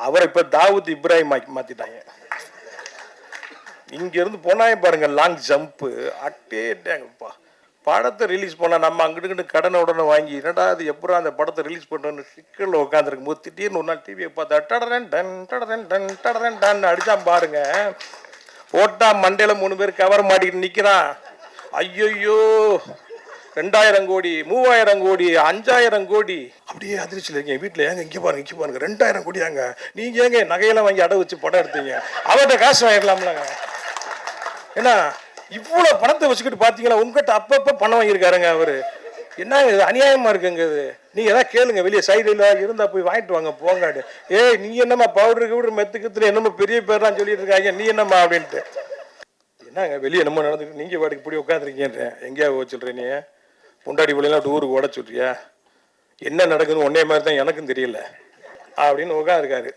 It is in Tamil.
அவரை இப்ப தாவூத் இப்ராஹிம் மாத்திட்டாங்க. இங்க இருந்து போனாயே பாருங்க லாங் ஜம்ப் அட்டேட்டாங்கப்பா. படத்தை ரிலீஸ் பண்ணா நம்ம அங்கிட்டு கடனை உடனே வாங்கி என்னடா அது எப்பறம் அந்த படத்தை ரிலீஸ் பண்ணுறோன்னு சிக்கலில் உட்காந்துருக்கும் போது திடீர்னு ஒரு நாள் டிவியை பார்த்தா டடரன் டன் டடரன் டன் டடரன் டன் அடிச்சான் பாருங்க. ஓட்டா மண்டையில் 3 பேர் கவர் மாட்டிக்கிட்டு நிற்கிறான். ஐயோ 2000 கோடி 3000 கோடி 5000 கோடி அப்படியே அதிர்ச்சியில் இருக்கீங்க. வீட்டில் ஏங்க இங்கே பாருங்க 2000 கோடியாங்க. நீங்கள் ஏங்க நகையெல்லாம் வாங்கி அடை வச்சு படம் எடுத்தீங்க? அவர்கிட்ட காசு வாங்கிடலாம்லங்க. ஏன்னா இவ்வளோ பணத்தை வச்சுக்கிட்டு பார்த்தீங்களா உங்ககிட்ட அப்பப்போ பணம் வாங்கியிருக்காருங்க அவர். என்ன இது அநியாயமாக இருக்குங்க இது. நீங்கள் எதாவது கேளுங்க, வெளியே சைடில் இருந்தால் போய் வாங்கிட்டு வாங்க போங்காடு. ஏய் நீ என்னம்மா பவுடருக்கு மெத்துக்கத்துல என்னமோ பெரிய பேர்லாம் சொல்லிட்டு இருக்காங்க, நீ என்னம்மா அப்படின்ட்டு. என்னங்க வெளியே என்னமோ நடந்துட்டு நீங்கள் வாடிக்கு இப்படி உட்காந்துருக்கீங்க. எங்கேயா சொல்கிறேன் நீ பொண்டாடி பிள்ளைலாம் டூருக்கு ஓட சொல்றியா? என்ன நடக்குதுன்னு ஒன்னே மாதிரி தான் எனக்கும் தெரியல அப்படின்னு உட்காந்துருக்காரு.